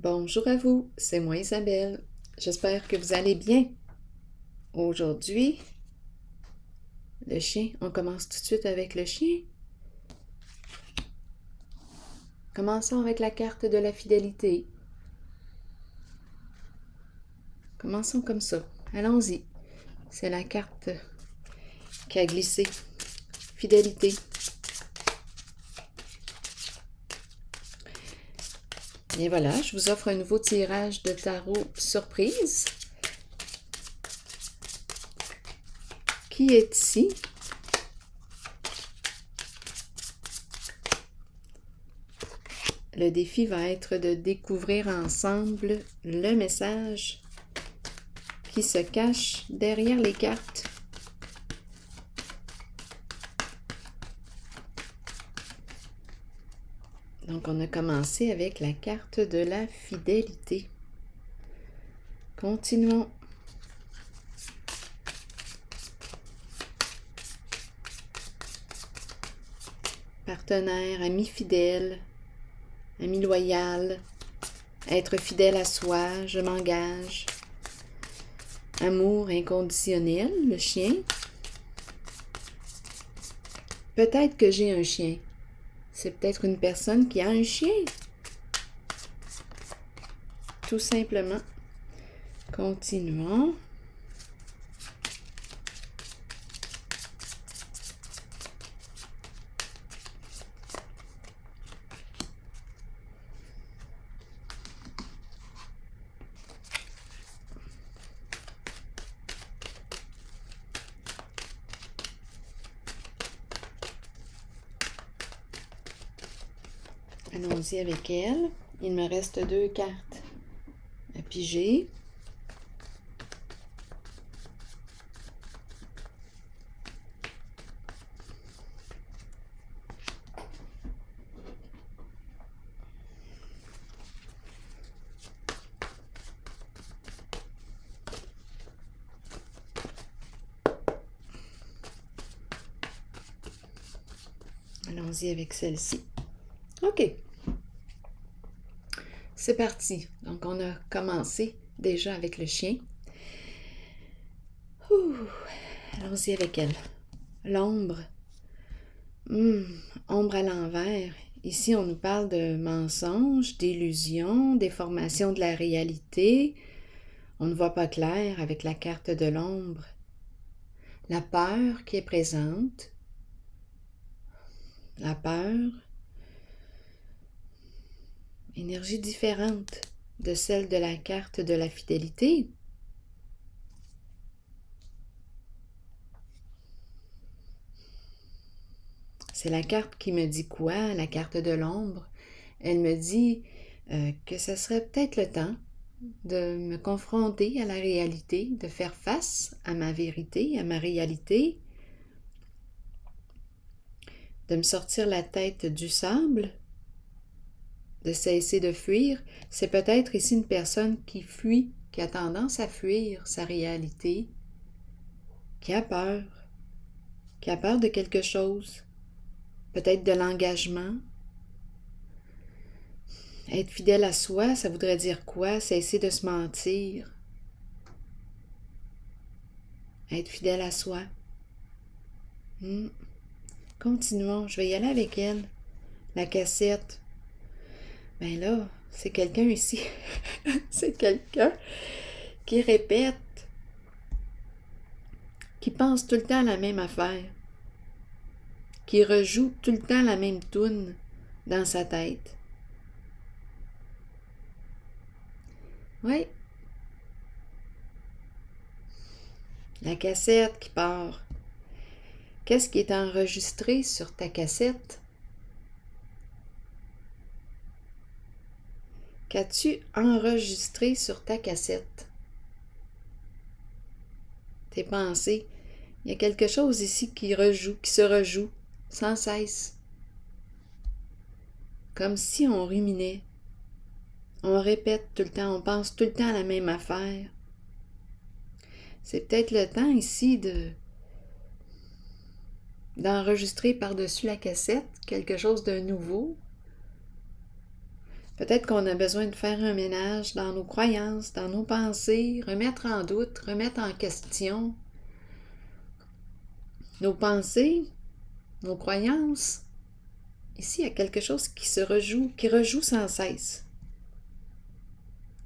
Bonjour à vous, c'est moi Isabelle. J'espère que vous allez bien. Aujourd'hui, le chien, on commence tout de suite avec le chien. Commençons avec la carte de la fidélité. Commençons comme ça. Allons-y. C'est la carte qui a glissé. Fidélité. Et voilà, je vous offre un nouveau tirage de tarot surprise. Qui est ici? Le défi va être de découvrir ensemble le message qui se cache derrière les cartes. Donc, on a commencé avec la carte de la fidélité. Continuons. Partenaire, ami fidèle, ami loyal, être fidèle à soi, je m'engage. Amour inconditionnel, le chien. Peut-être que j'ai un chien. C'est peut-être une personne qui a un chien. Tout simplement. Continuons. Allons-y avec elle. Il me reste 2 cartes à piger. Allons-y avec celle-ci. OK. C'est parti. Donc, on a commencé déjà avec le chien. Allons-y avec elle. L'ombre. Ombre à l'envers. Ici, on nous parle de mensonges, d'illusions, déformation de la réalité. On ne voit pas clair avec la carte de l'ombre. La peur qui est présente. La peur. Énergie différente de celle de la carte de la fidélité. C'est la carte qui me dit quoi, la carte de l'ombre? Elle me dit que ce serait peut-être le temps de me confronter à la réalité, de faire face à ma vérité, à ma réalité, de me sortir la tête du sable, de cesser de fuir. C'est peut-être ici une personne qui fuit, qui a tendance à fuir sa réalité, qui a peur de quelque chose, peut-être de l'engagement. Être fidèle à soi, ça voudrait dire quoi? Cesser de se mentir. Être fidèle à soi. Continuons, je vais y aller avec elle. La cassette. Ben là, c'est quelqu'un ici. C'est quelqu'un qui répète, qui pense tout le temps à la même affaire, qui rejoue tout le temps la même toune dans sa tête. Oui. La cassette qui part. Qu'est-ce qui est enregistré sur ta cassette? Qu'as-tu enregistré sur ta cassette? Tes pensées. Il y a quelque chose ici qui se rejoue sans cesse. Comme si on ruminait. On répète tout le temps, on pense tout le temps à la même affaire. C'est peut-être le temps ici d'enregistrer par-dessus la cassette quelque chose de nouveau. Peut-être qu'on a besoin de faire un ménage dans nos croyances, dans nos pensées, remettre en doute, remettre en question nos pensées, nos croyances. Ici, il y a quelque chose qui rejoue sans cesse.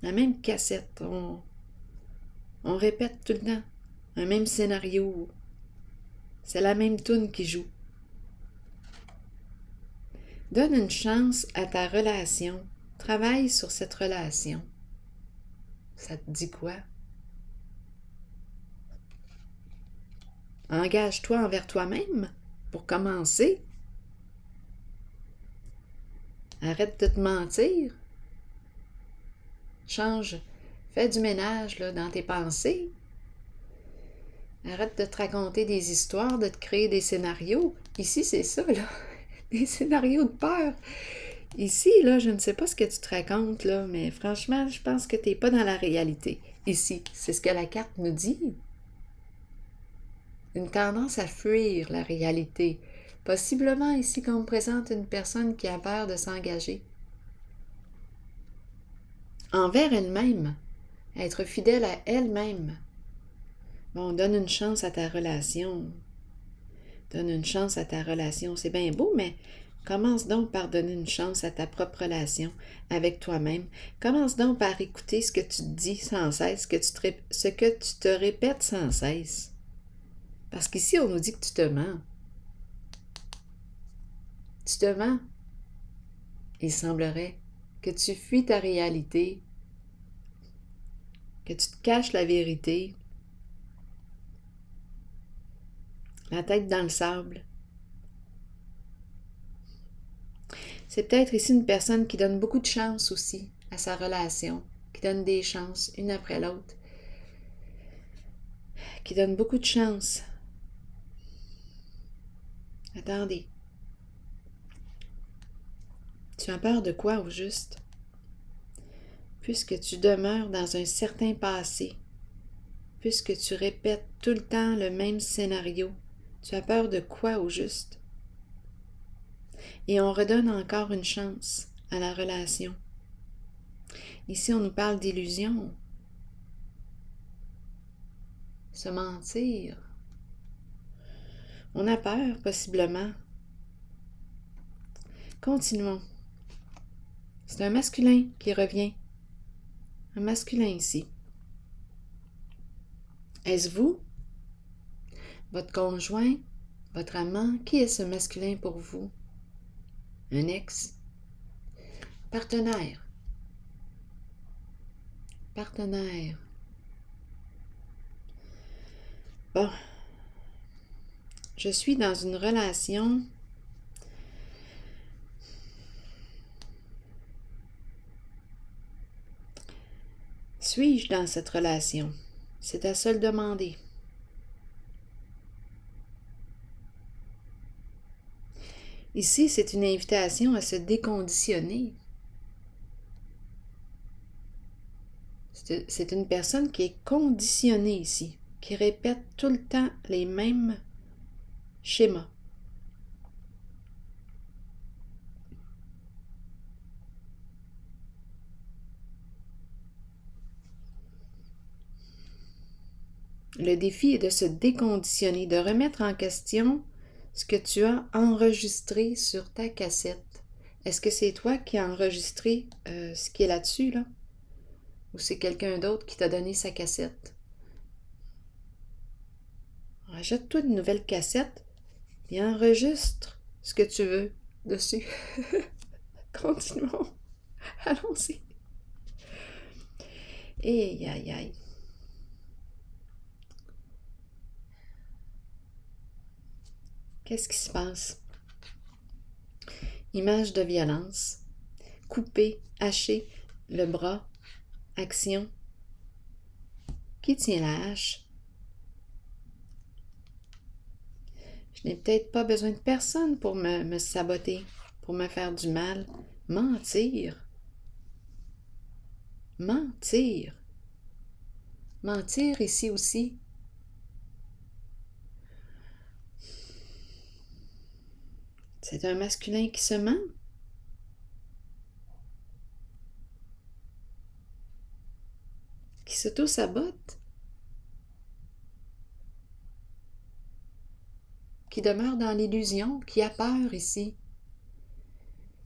La même cassette, on répète tout le temps un même scénario. C'est la même toune qui joue. Donne une chance à ta relation. Travaille sur cette relation. Ça te dit quoi? Engage-toi envers toi-même pour commencer. Arrête de te mentir. Change. Fais du ménage là, dans tes pensées. Arrête de te raconter des histoires, de te créer des scénarios. Ici, c'est ça, là. Des scénarios de peur. Ici, là, je ne sais pas ce que tu te racontes, là, mais franchement, je pense que tu n'es pas dans la réalité. Ici, c'est ce que la carte nous dit. Une tendance à fuir la réalité. Possiblement ici qu'on me présente une personne qui a peur de s'engager. Envers elle-même. Être fidèle à elle-même. Bon, donne une chance à ta relation. Donne une chance à ta relation. C'est bien beau, mais commence donc par donner une chance à ta propre relation avec toi-même. Commence donc par écouter ce que tu te dis sans cesse, ce que tu te répètes sans cesse. Parce qu'ici, on nous dit que tu te mens. Tu te mens. Il semblerait que tu fuis ta réalité, que tu te caches la vérité, la tête dans le sable. C'est peut-être ici une personne qui donne beaucoup de chance aussi à sa relation, qui donne des chances une après l'autre, qui donne beaucoup de chance. Attendez. Tu as peur de quoi au juste? Puisque tu demeures dans un certain passé, puisque tu répètes tout le temps le même scénario, tu as peur de quoi au juste? Et on redonne encore une chance à la relation. Ici, on nous parle d'illusion. Se mentir. On a peur, possiblement. Continuons. C'est un masculin qui revient. Un masculin ici. Est-ce vous? Votre conjoint? Votre amant? Qui est ce masculin pour vous? Un ex? Partenaire? Partenaire. Bon. Je suis dans une relation. Suis-je dans cette relation? C'est à se le demander. Ici, c'est une invitation à se déconditionner. C'est une personne qui est conditionnée ici, qui répète tout le temps les mêmes schémas. Le défi est de se déconditionner, de remettre en question ce que tu as enregistré sur ta cassette. Est-ce que c'est toi qui as enregistré ce qui est là-dessus, là? Ou c'est quelqu'un d'autre qui t'a donné sa cassette? Achète-toi une nouvelle cassette et enregistre ce que tu veux dessus. Continuons. Allons-y. Aïe, aïe, aïe. Qu'est-ce qui se passe? Image de violence. Couper, hacher le bras. Action. Qui tient la hache? Je n'ai peut-être pas besoin de personne pour me saboter, pour me faire du mal. Mentir. Mentir. Mentir ici aussi. C'est un masculin qui se ment. qui s'auto-sabote, qui demeure dans l'illusion, qui a peur ici,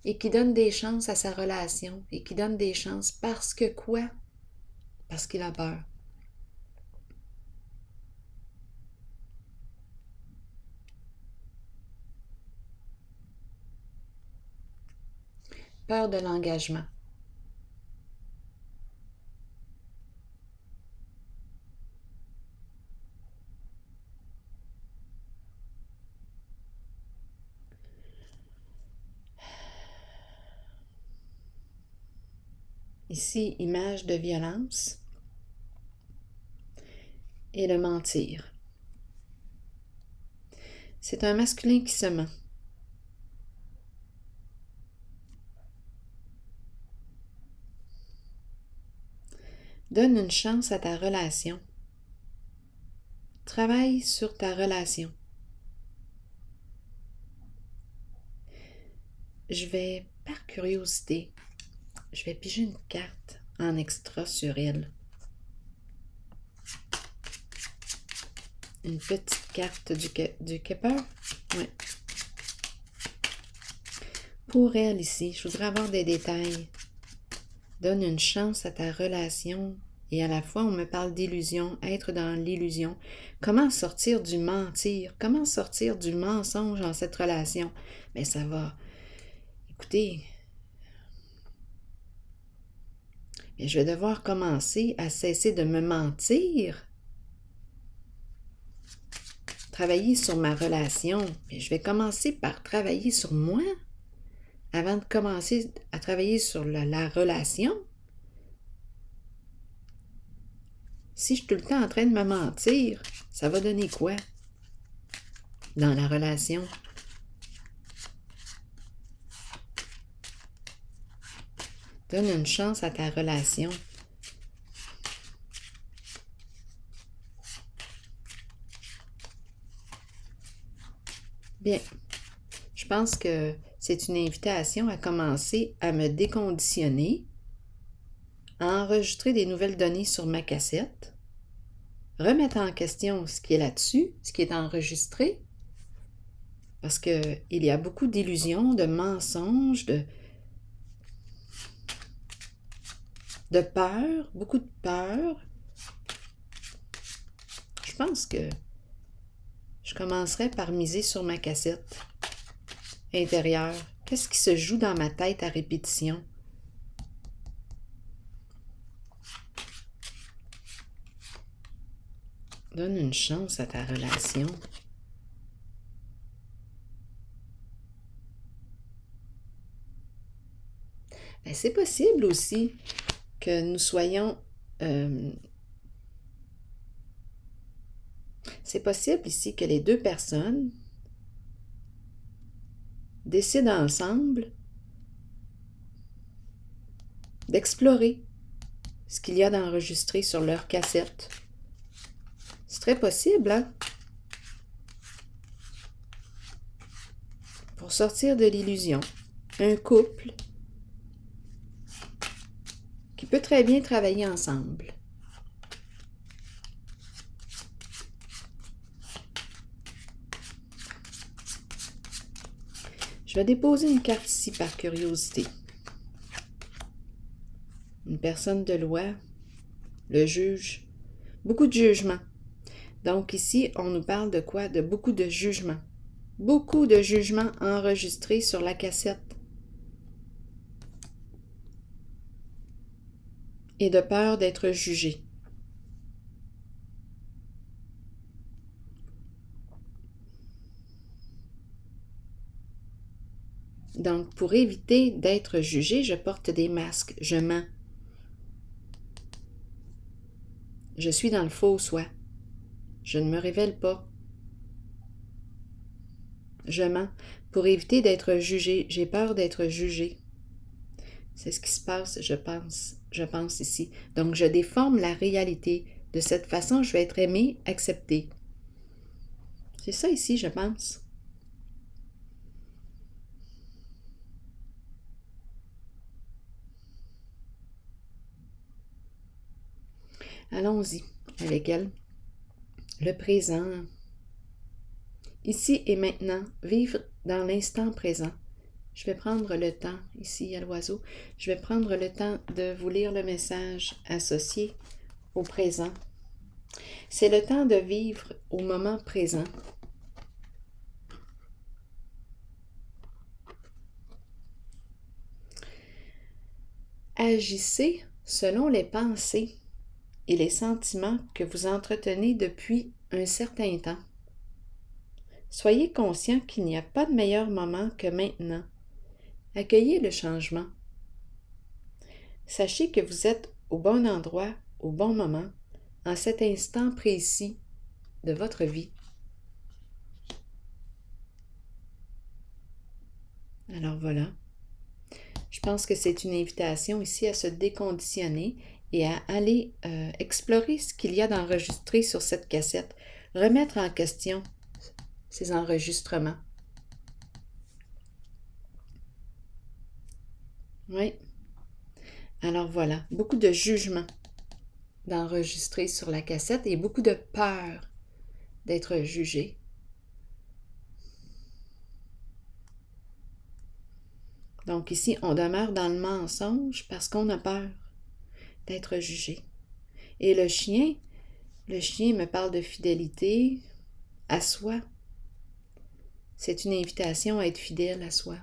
et qui donne des chances à sa relation, et qui donne des chances parce que quoi? Parce qu'il a peur. Peur de l'engagement. Ici, image de violence et le mentir. C'est un masculin qui se ment. Donne une chance à ta relation. Travaille sur ta relation. Je vais, par curiosité, je vais piger une carte en extra sur elle. Une petite carte du Kepper. Oui. Pour elle ici, je voudrais avoir des détails. Donne une chance à ta relation. Et à la fois, on me parle d'illusion, être dans l'illusion. Comment sortir du mentir? Comment sortir du mensonge dans cette relation? Mais ça va. Écoutez, mais je vais devoir commencer à cesser de me mentir. Travailler sur ma relation. Mais je vais commencer par travailler sur moi avant de commencer à travailler sur la relation. Si je suis tout le temps en train de me mentir, ça va donner quoi dans la relation? Donne une chance à ta relation. Bien, je pense que c'est une invitation à commencer à me déconditionner, à enregistrer des nouvelles données sur ma cassette, remettre en question ce qui est là-dessus, ce qui est enregistré, parce qu'il y a beaucoup d'illusions, de mensonges, de peur, beaucoup de peur. Je pense que je commencerai par miser sur ma cassette intérieure. Qu'est-ce qui se joue dans ma tête à répétition? Donne une chance à ta relation. Ben, c'est possible aussi que nous soyons... c'est possible ici que les deux personnes décident ensemble d'explorer ce qu'il y a d'enregistré sur leur cassette. C'est très possible, hein? Pour sortir de l'illusion, un couple qui peut très bien travailler ensemble. Je vais déposer une carte ici par curiosité. Une personne de loi, le juge, beaucoup de jugement. Donc ici, on nous parle de quoi? De beaucoup de jugements. Beaucoup de jugements enregistrés sur la cassette. Et de peur d'être jugé. Donc, pour éviter d'être jugé, je porte des masques, je mens. Je suis dans le faux soi. Je ne me révèle pas. Je mens. Pour éviter d'être jugé, j'ai peur d'être jugé. C'est ce qui se passe, je pense ici. Donc, je déforme la réalité. De cette façon, je vais être aimé, accepté. C'est ça ici, je pense. Allons-y avec elle. Le présent. Ici et maintenant, vivre dans l'instant présent. Je vais prendre le temps, ici à l'oiseau, je vais prendre le temps de vous lire le message associé au présent. C'est le temps de vivre au moment présent. Agissez selon les pensées et les sentiments que vous entretenez depuis un certain temps. Soyez conscient qu'il n'y a pas de meilleur moment que maintenant. Accueillez le changement. Sachez que vous êtes au bon endroit, au bon moment, en cet instant précis de votre vie. Alors voilà. Je pense que c'est une invitation ici à se déconditionner et à aller explorer ce qu'il y a d'enregistré sur cette cassette, remettre en question ces enregistrements. Oui. Alors voilà, beaucoup de jugement d'enregistrer sur la cassette et beaucoup de peur d'être jugé. Donc ici, on demeure dans le mensonge parce qu'on a peur d'être jugé. Et le chien me parle de fidélité à soi. C'est une invitation à être fidèle à soi.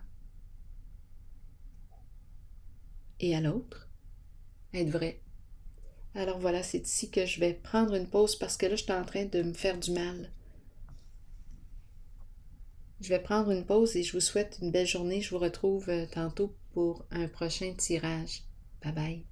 Et à l'autre, être vrai. Alors voilà, c'est ici que je vais prendre une pause parce que là, je suis en train de me faire du mal. Je vais prendre une pause et je vous souhaite une belle journée. Je vous retrouve tantôt pour un prochain tirage. Bye bye.